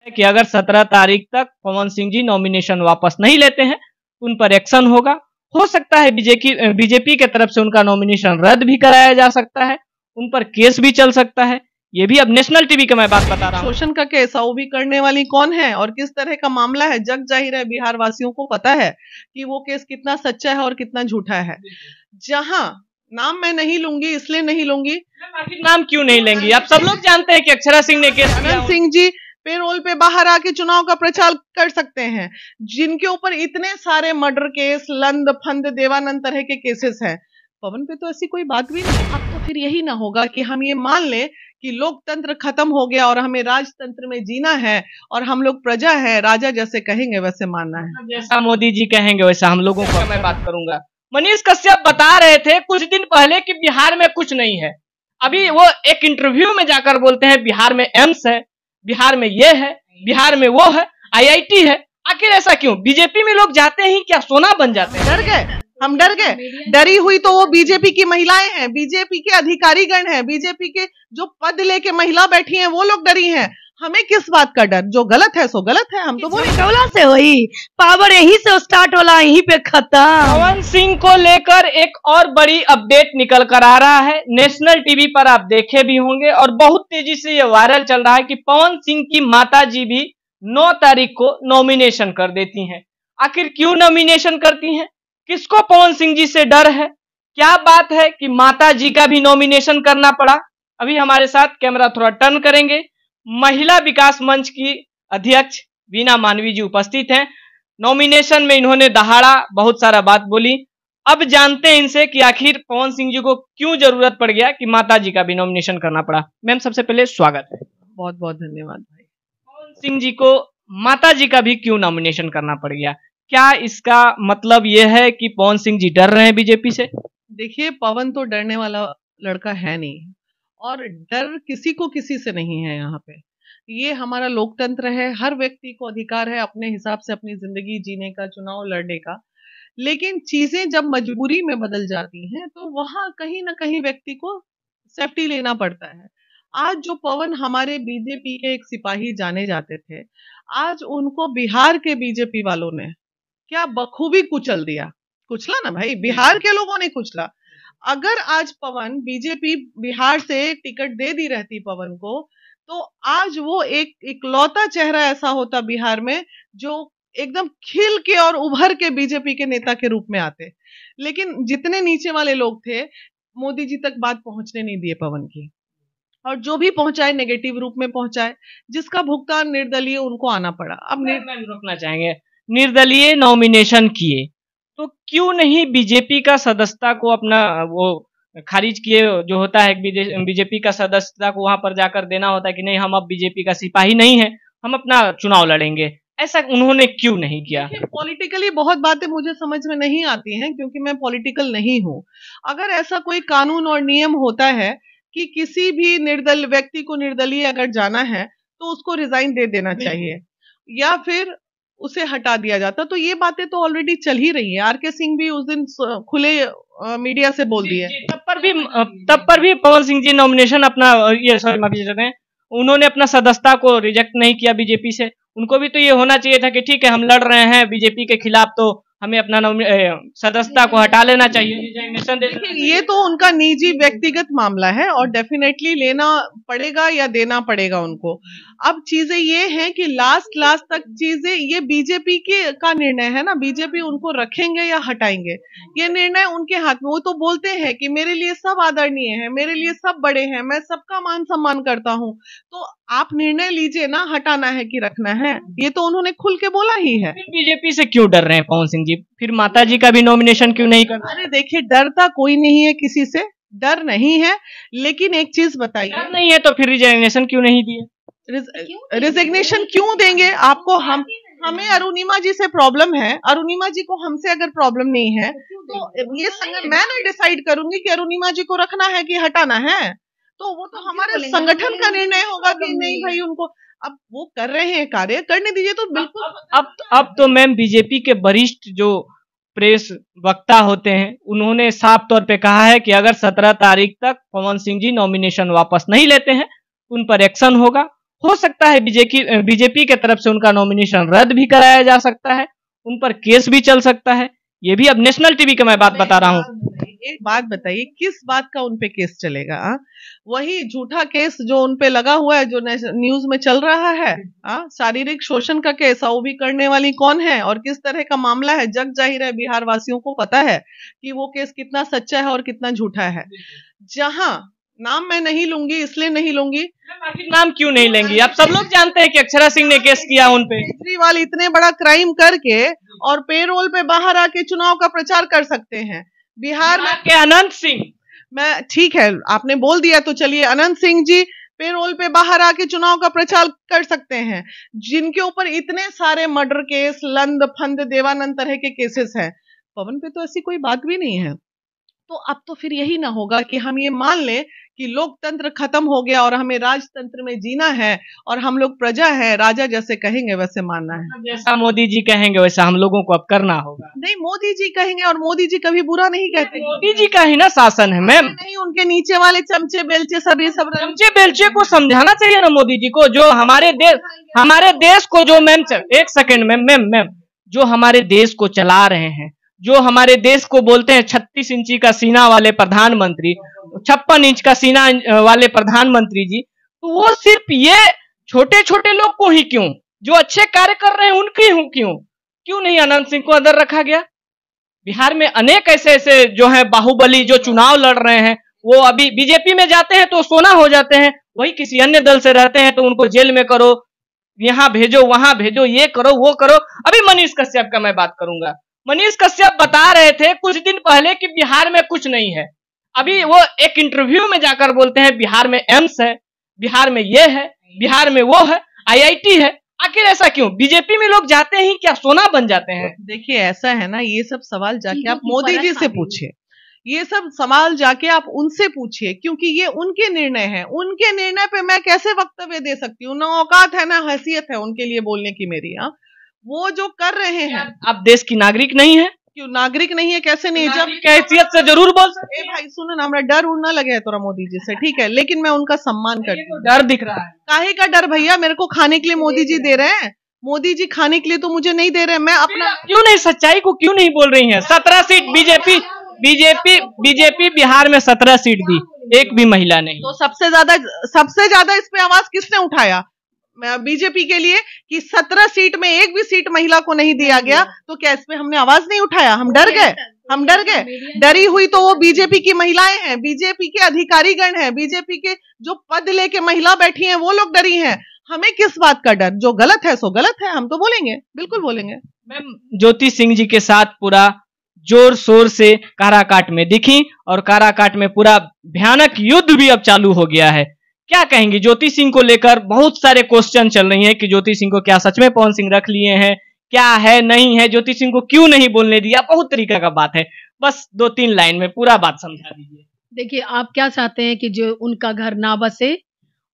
कि अगर 17 तारीख तक पवन सिंह जी नॉमिनेशन वापस नहीं लेते हैं उन पर एक्शन होगा। हो सकता है बीजेपी के तरफ से उनका नॉमिनेशन रद्द भी कराया जा सकता है, उन पर केस भी चल सकता है। ये भी अब नेशनल टीवी का मैं बात बता रहा हूँ। शोषण का केस वो भी करने वाली कौन है और किस तरह का मामला है, जग जाहिर है, बिहार वासियों को पता है कि वो केस कितना सच्चा है और कितना झूठा है। जहां नाम मैं नहीं लूंगी, इसलिए नहीं लूंगी, नाम क्यों नहीं लेंगी? आप सब लोग जानते हैं कि अक्षरा सिंह ने केस किया। अनंत सिंह जी पेरोल पे बाहर आके चुनाव का प्रचार कर सकते हैं, जिनके ऊपर इतने सारे मर्डर केस, लंद फंद देवानंद तरह के केसेस हैं। पवन पे तो ऐसी कोई बात भी नहीं। अब तो फिर यही ना होगा कि हम ये मान लें कि लोकतंत्र खत्म हो गया और हमें राजतंत्र में जीना है और हम लोग प्रजा है, राजा जैसे कहेंगे वैसे मानना है। जैसा मोदी जी कहेंगे वैसा हम लोगों को। मैं बात करूंगा, मनीष कश्यप बता रहे थे कुछ दिन पहले कि बिहार में कुछ नहीं है। अभी वो एक इंटरव्यू में जाकर बोलते हैं बिहार में एम्स है, बिहार में ये है, बिहार में वो है, IIT है। आखिर ऐसा क्यों? बीजेपी में लोग जाते ही क्या सोना बन जाते हैं? डर गए, हम डर गए। डरी हुई तो वो बीजेपी की महिलाएं हैं, बीजेपी के अधिकारीगण हैं, बीजेपी के जो पद लेके महिला बैठी हैं वो लोग डरी हैं। हमें किस बात का डर? जो गलत है सो गलत है, हम तो बोले टोला से वही पावर यहीं से स्टार्ट होला, यहीं पे खत्म। पवन सिंह को लेकर एक और बड़ी अपडेट निकल कर आ रहा है। नेशनल टीवी पर आप देखे भी होंगे और बहुत तेजी से ये वायरल चल रहा है कि पवन सिंह की माता जी भी 9 तारीख को नॉमिनेशन कर देती हैं। आखिर क्यों नॉमिनेशन करती हैं? किसको पवन सिंह जी से डर है? क्या बात है कि माता जी का भी नॉमिनेशन करना पड़ा? अभी हमारे साथ कैमरा थोड़ा टर्न करेंगे। महिला विकास मंच की अध्यक्ष वीना मानवी जी उपस्थित हैं। नॉमिनेशन में इन्होंने दहाड़ा बहुत सारा बात बोली। अब जानते हैं इनसे कि आखिर पवन सिंह जी को क्यों जरूरत पड़ गया कि माता जी का भी नॉमिनेशन करना पड़ा। मैम सबसे पहले स्वागत है। बहुत बहुत धन्यवाद भाई। पवन सिंह जी को माता जी का भी क्यों नॉमिनेशन करना पड़ गया? क्या इसका मतलब यह है कि पवन सिंह जी डर रहे हैं बीजेपी से? देखिए, पवन तो डरने वाला लड़का है नहीं और डर किसी को किसी से नहीं है। यहाँ पे ये हमारा लोकतंत्र है, हर व्यक्ति को अधिकार है अपने हिसाब से अपनी जिंदगी जीने का, चुनाव लड़ने का। लेकिन चीजें जब मजबूरी में बदल जाती हैं तो वहां कहीं ना कहीं व्यक्ति को सेफ्टी लेना पड़ता है। आज जो पवन हमारे बीजेपी के एक सिपाही जाने जाते थे, आज उनको बिहार के बीजेपी वालों ने क्या बखूबी कुचल दिया। कुचला ना भाई, बिहार के लोगों ने कुचला। अगर आज पवन बीजेपी बिहार से टिकट दे दी रहती पवन को, तो आज वो एक इकलौता चेहरा ऐसा होता बिहार में जो एकदम खिल के और उभर के बीजेपी के नेता के रूप में आते। लेकिन जितने नीचे वाले लोग थे, मोदी जी तक बात पहुंचने नहीं दिए पवन की, और जो भी पहुंचाए नेगेटिव रूप में पहुंचाए, जिसका भुगतान निर्दलीय उनको आना पड़ा। अब रोकना चाहेंगे, निर्दलीय नॉमिनेशन किए तो क्यों नहीं बीजेपी का सदस्यता को अपना वो खारिज किए? जो होता है बीजेपी का सदस्यता को वहां पर जाकर देना होता है कि नहीं हम अब बीजेपी का सिपाही नहीं है, हम अपना चुनाव लड़ेंगे। ऐसा उन्होंने क्यों नहीं किया? पॉलिटिकली बहुत बातें मुझे समझ में नहीं आती हैं क्योंकि मैं पॉलिटिकल नहीं हूं। अगर ऐसा कोई कानून और नियम होता है कि किसी भी निर्दल व्यक्ति को निर्दलीय अगर जाना है तो उसको रिजाइन दे देना चाहिए या फिर उसे हटा दिया जाता। तो ये बातें तो ऑलरेडी चल ही रही है। आरके सिंह भी उस दिन खुले मीडिया से बोल दिए। तब पर भी पवन सिंह जी नॉमिनेशन अपना उन्होंने अपना सदस्यता को रिजेक्ट नहीं किया बीजेपी से। उनको भी तो ये होना चाहिए था कि ठीक है हम लड़ रहे हैं बीजेपी के खिलाफ, तो हमें अपना सदस्यता को हटा लेना चाहिए। ये तो उनका निजी व्यक्तिगत मामला है और डेफिनेटली लेना पड़ेगा या देना पड़ेगा उनको। अब चीजें ये हैं कि लास्ट तक चीजें ये बीजेपी के का निर्णय है ना, बीजेपी उनको रखेंगे या हटाएंगे ये निर्णय उनके हाथ में। वो तो बोलते हैं कि मेरे लिए सब आदरणीय है, मेरे लिए सब बड़े हैं, मैं सबका मान सम्मान करता हूं। तो आप निर्णय लीजिए ना, हटाना है कि रखना है, ये तो उन्होंने खुल के बोला ही है। बीजेपी से क्यों डर रहे हैं पवन सिंह जी? फिर माता जी का भी नॉमिनेशन क्यों नहीं कर? अरे देखिए, डरता कोई नहीं है, किसी से डर नहीं है। लेकिन एक चीज बताइए, डर नहीं है तो फिर रिजाइनेशन क्यों नहीं दिए? रिजिग्नेशन क्यों देंगे आपको? हमें अरुणिमा जी से प्रॉब्लम है, अरुणिमा जी को हमसे अगर प्रॉब्लम नहीं है तो ये मैं नहीं डिसाइड करूंगी कि अरुणिमा जी को रखना है कि हटाना है। तो वो तो हमारे संगठन का निर्णय होगा कि नहीं भाई उनको अब वो कर रहे हैं कार्य, करने दीजिए। तो बिल्कुल अब तो मैम बीजेपी के वरिष्ठ जो प्रेस वक्ता होते हैं उन्होंने साफ तौर पे कहा है कि अगर 17 तारीख तक पवन सिंह जी नॉमिनेशन वापस नहीं लेते हैं उन पर एक्शन होगा। हो सकता है बीजेपी के तरफ से उनका नॉमिनेशन रद्द भी कराया जा सकता है, उन पर केस भी चल सकता है। ये भी अब नेशनल टीवी का मैं बात बता रहा हूँ। एक बात बताइए, किस बात का उनपे केस चलेगा? वही झूठा केस जो उनपे लगा हुआ है, जो न्यूज में चल रहा है, शारीरिक शोषण का केस, वो भी करने वाली कौन है और किस तरह का मामला है, जग जाहिर है, बिहार वासियों को पता है कि वो केस कितना सच्चा है और कितना झूठा है। जहां नाम मैं नहीं लूंगी, इसलिए नहीं लूंगी, नाम क्यों नहीं लेंगी? आप सब लोग जानते हैं कि अक्षरा सिंह ने केस किया उन पे। केजरीवाल इतने बड़ा क्राइम करके और पेरोल पे बाहर आके चुनाव का प्रचार कर सकते हैं। बिहार में के अनंत सिंह, मैं ठीक है, आपने बोल दिया तो चलिए, अनंत सिंह जी पेरोल पे बाहर आके चुनाव का प्रचार कर सकते हैं, जिनके ऊपर इतने सारे मर्डर केस, लंद फंद देवानंद तरह के केसेस हैं। पवन पे तो ऐसी कोई बात भी नहीं है। तो अब तो फिर यही ना होगा कि हम ये मान लें कि लोकतंत्र खत्म हो गया और हमें राजतंत्र में जीना है और हम लोग प्रजा है, राजा जैसे कहेंगे वैसे मानना है। जैसा मोदी जी कहेंगे वैसा हम लोगों को अब करना होगा। नहीं, मोदी जी कहेंगे, और मोदी जी कभी बुरा नहीं कहते। मोदी जी का ही ना शासन है मैम। नहीं, उनके नीचे वाले चमचे बेलचे सभी सब चमचे बेलचे को समझाना चाहिए ना मोदी जी को, जो हमारे देश को जो मैम, एक सेकंड मैम, जो हमारे देश को चला रहे हैं, जो हमारे देश को बोलते हैं 36 इंची का सीना वाले प्रधानमंत्री, 56 इंच का सीना वाले प्रधानमंत्री जी, तो वो सिर्फ ये छोटे छोटे लोग को ही क्यों, जो अच्छे कार्य कर रहे हैं उनकी हूं क्यों नहीं अनंत सिंह को अंदर रखा गया? बिहार में अनेक ऐसे जो है बाहुबली जो चुनाव लड़ रहे हैं, वो अभी बीजेपी में जाते हैं तो सोना हो जाते हैं, वही किसी अन्य दल से रहते हैं तो उनको जेल में करो, यहाँ भेजो, वहां भेजो, ये करो वो करो। अभी मनीष कश्यप का मैं बात करूंगा। मनीष कश्यप बता रहे थे कुछ दिन पहले कि बिहार में कुछ नहीं है। अभी वो एक इंटरव्यू में जाकर बोलते हैं बिहार में एम्स है, बिहार में ये है, बिहार में वो है, IIT है। आखिर ऐसा क्यों? बीजेपी में लोग जाते ही क्या सोना बन जाते हैं? देखिए, ऐसा है ना, ये सब सवाल जाके आप मोदी जी से पूछिए, ये सब सवाल जाके आप उनसे पूछिए, क्योंकि ये उनके निर्णय है। उनके निर्णय पे मैं कैसे वक्तव्य दे सकती हूँ? ना औकात है ना हैसियत है उनके लिए बोलने की मेरी। वो जो कर रहे हैं। आप देश की नागरिक नहीं है? क्यों नागरिक नहीं है? कैसे नहीं? जब हैसियत से जरूर बोल सकते। भाई सुनो ना, हमरा डर उड़ना लगे है तोरा मोदी जी से, ठीक है, लेकिन मैं उनका सम्मान करती हूँ। डर दिख रहा है। काहे का डर भैया? मेरे को खाने के लिए मोदी जी दे रहे हैं, मोदी जी खाने के लिए तो मुझे नहीं दे रहे। मैं अपना क्यों नहीं, सच्चाई को क्यों नहीं बोल रही है? 17 सीट बीजेपी बिहार में 17 सीट दी, एक भी महिला नहीं। तो सबसे ज्यादा इस पे आवाज किसने उठाया? बीजेपी के लिए कि 17 सीट में एक भी सीट महिला को नहीं दिया गया, तो क्या इस पे हमने आवाज नहीं उठाया? हम डर गए। डरी हुई तो वो बीजेपी की महिलाएं हैं, बीजेपी के अधिकारीगण हैं, बीजेपी के जो पद लेके महिला बैठी हैं वो लोग डरी हैं। हमें किस बात का डर? जो गलत है सो गलत है, हम तो बोलेंगे, बिल्कुल बोलेंगे। मैम ज्योति सिंह जी के साथ पूरा जोर शोर से काराकाट में दिखी और काराकाट में पूरा भयानक युद्ध भी अब चालू हो गया है। क्या कहेंगी ज्योति सिंह को लेकर? बहुत सारे क्वेश्चन चल रही हैं कि ज्योति सिंह को क्या सच में पवन सिंह रख लिए हैं, क्या है नहीं है, ज्योति सिंह को क्यों नहीं बोलने दिया, बहुत तरीका का बात है। बस 2-3 लाइन में पूरा बात समझा दीजिए। देखिए, आप क्या चाहते हैं कि जो उनका घर ना बसे,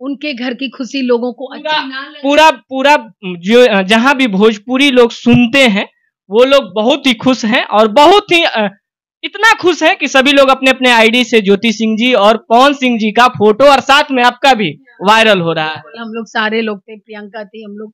उनके घर की खुशी लोगों को अच्छी ना लगे? पूरा जो जहां भी भोजपुरी लोग सुनते हैं वो लोग बहुत ही खुश हैं और बहुत ही इतना खुश है कि सभी लोग अपने अपने आईडी से ज्योति सिंह जी और पवन सिंह जी का फोटो और साथ में आपका भी वायरल हो रहा है। हम लोग सारे लोग थे, प्रियंका थी, हम लोग।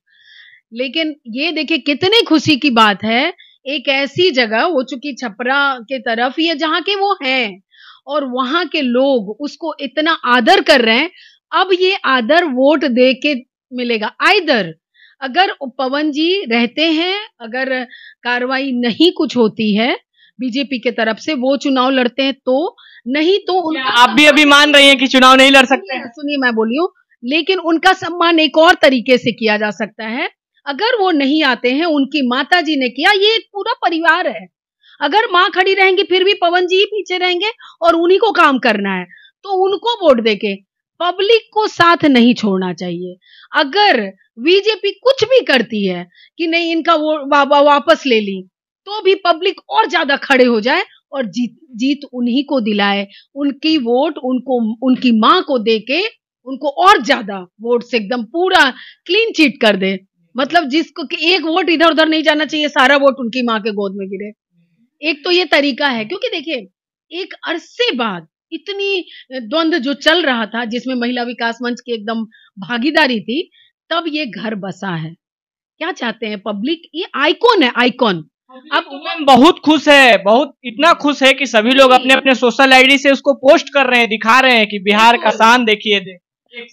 लेकिन ये देखिए कितनी खुशी की बात है, एक ऐसी जगह, वो चूंकि छपरा के तरफ ही है जहाँ के वो हैं, और वहां के लोग उसको इतना आदर कर रहे हैं। अब ये आदर वोट दे के मिलेगा। आइदर अगर पवन जी रहते हैं, अगर कार्रवाई नहीं कुछ होती है बीजेपी के तरफ से, वो चुनाव लड़ते हैं, तो नहीं तो आप भी अभी मान रही हैं कि चुनाव नहीं लड़ सकते हैं? सुनिए मैं बोली हूँ, लेकिन उनका सम्मान एक और तरीके से किया जा सकता है। अगर वो नहीं आते हैं, उनकी माता जी ने किया, ये एक पूरा परिवार है। अगर माँ खड़ी रहेंगी फिर भी पवन जी ही पीछे रहेंगे और उन्हीं को काम करना है, तो उनको वोट देके पब्लिक को साथ नहीं छोड़ना चाहिए। अगर बीजेपी कुछ भी करती है कि नहीं इनका वोट वापस ले ली, तो भी पब्लिक और ज्यादा खड़े हो जाए और जीत उन्हीं को दिलाए, उनकी वोट उनको, उनकी माँ को देके उनको और ज्यादा वोट से एकदम पूरा क्लीन चिट कर दे। मतलब जिसको कि एक वोट इधर उधर नहीं जाना चाहिए, सारा वोट उनकी माँ के गोद में गिरे। एक तो ये तरीका है, क्योंकि देखिए एक अरसे बाद इतनी द्वंद्व जो चल रहा था, जिसमें महिला विकास मंच की एकदम भागीदारी थी, तब ये घर बसा है। क्या चाहते हैं पब्लिक? ये आइकॉन है, आइकॉन। अब मैम बहुत खुश है, बहुत इतना खुश है कि सभी लोग अपने अपने सोशल आईडी से उसको पोस्ट कर रहे हैं, दिखा रहे हैं कि बिहार का शान देखिए।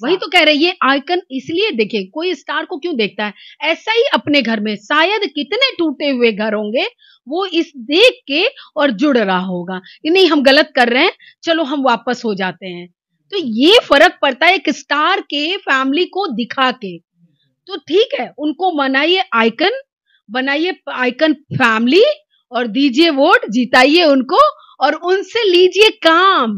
वही तो कह रहे हैं, ये आइकन इसलिए देखिए, कोई स्टार को क्यों देखता है? ऐसा ही अपने घर में शायद कितने टूटे हुए घर होंगे, वो इस देख के और जुड़ रहा होगा कि नहीं हम गलत कर रहे हैं, चलो हम वापस हो जाते हैं। तो ये फर्क पड़ता है एक स्टार के फैमिली को दिखा के। तो ठीक है, उनको बनाइए आइकन, बनाइए आइकन फैमिली और दीजिए वोट, जिताइए उनको और उनसे लीजिए काम।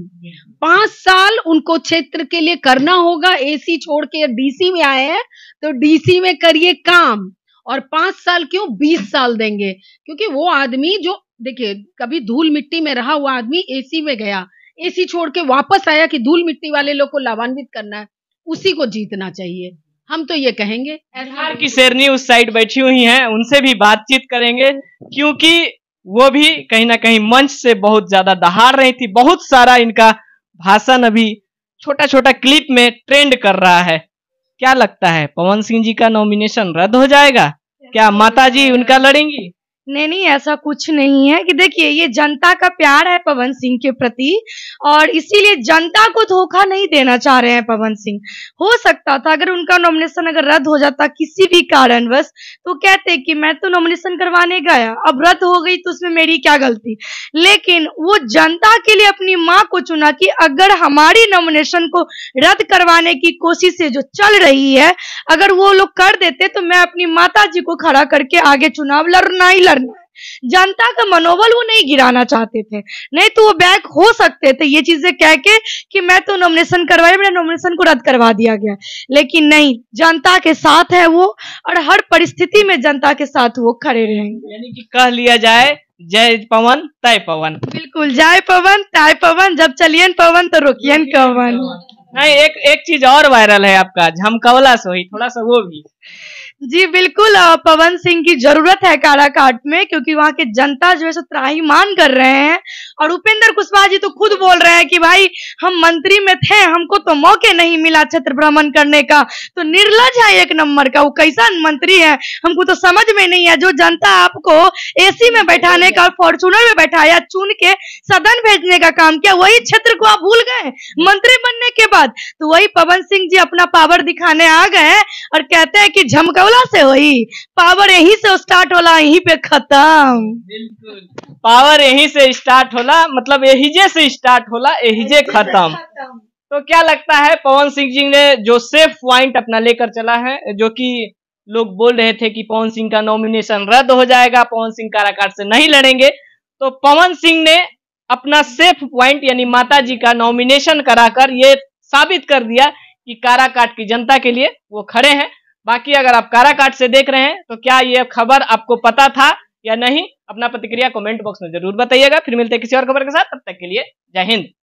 5 साल उनको क्षेत्र के लिए करना होगा। एसी छोड़ के डीसी में आए हैं तो डीसी में करिए काम। और 5 साल क्यों, 20 साल देंगे, क्योंकि वो आदमी जो देखिए कभी धूल मिट्टी में रहा हुआ आदमी एसी में गया, एसी छोड़ के वापस आया कि धूल मिट्टी वाले लोग को लाभान्वित करना है, उसी को जीतना चाहिए। हम तो ये कहेंगे। बिहार की शेरनी उस साइड बैठी हुई हैं, उनसे भी बातचीत करेंगे, क्योंकि वो भी कहीं ना कहीं मंच से बहुत ज्यादा दहाड़ रही थी। बहुत सारा इनका भाषण अभी छोटा छोटा क्लिप में ट्रेंड कर रहा है। क्या लगता है, पवन सिंह जी का नॉमिनेशन रद्द हो जाएगा? क्या माता जी उनका लड़ेंगी? नहीं, ऐसा कुछ नहीं है कि देखिए ये जनता का प्यार है पवन सिंह के प्रति और इसीलिए जनता को धोखा नहीं देना चाह रहे हैं पवन सिंह। हो सकता था अगर उनका नॉमिनेशन अगर रद्द हो जाता किसी भी कारणवश, तो कहते कि मैं तो नॉमिनेशन करवाने गया, अब रद्द हो गई तो उसमें मेरी क्या गलती। लेकिन वो जनता के लिए अपनी माँ को चुना कि अगर हमारी नॉमिनेशन को रद्द करवाने की कोशिशें जो चल रही है, अगर वो लोग कर देते तो मैं अपनी माता जी को खड़ा करके आगे चुनाव लड़ना ही लड़ना। जनता का मनोबल वो नहीं गिराना चाहते थे, नहीं तो वो बैक हो सकते थे ये चीजें कह के कि मैं तो नॉमिनेशन करवाया, मेरा नॉमिनेशन को रद्द करवा दिया गया। लेकिन नहीं, जनता के साथ है वो और हर परिस्थिति में जनता के साथ वो खड़े रहेंगे। यानी कि कह लिया जाए जय पवन तय पवन। बिल्कुल, जय पवन तय पवन, जब चलियन पवन तो रोकियन कवन। नहीं, एक चीज और वायरल है आपका, झमकवला से हुई, थोड़ा सा वो भी। जी बिल्कुल, पवन सिंह की जरूरत है काराकाट में, क्योंकि वहाँ के जनता जो है सो त्राहीमाम कर रहे हैं। और उपेंद्र कुशवाहा जी तो खुद बोल रहे हैं कि भाई हम मंत्री में थे, हमको तो मौके नहीं मिला क्षेत्र भ्रमण करने का, तो निर्लज है एक नंबर का। वो कैसा मंत्री है हमको तो समझ में नहीं है। जो जनता आपको एसी में बैठाने का और फॉर्चूनर में बैठाया, चुन के सदन भेजने का काम किया, वही क्षेत्र को आप भूल गए मंत्री बनने के बाद। तो वही पवन सिंह जी अपना पावर दिखाने आ गए और कहते हैं कि झमकौला से हुई पावर, यहीं से स्टार्ट होला यहीं पे खत्म। बिल्कुल, पावर यहीं से स्टार्ट होला, मतलब यहीजे से स्टार्ट होला यहीजे खत्म। तो क्या लगता है, पवन सिंह जी ने जो सेफ पॉइंट अपना लेकर चला है, जो कि लोग बोल रहे थे कि पवन सिंह का नॉमिनेशन रद्द हो जाएगा, पवन सिंह काराकाट से नहीं लड़ेंगे, तो पवन सिंह ने अपना सेफ पॉइंट यानी माता जी का नॉमिनेशन कराकर ये साबित कर दिया कि काराकाट की जनता के लिए वो खड़े हैं। बाकी अगर आप काराकाट से देख रहे हैं तो क्या ये खबर आपको पता था या नहीं, अपना प्रतिक्रिया कमेंट बॉक्स में जरूर बताइएगा। फिर मिलते हैं किसी और खबर के साथ, तब तक के लिए जय हिंद।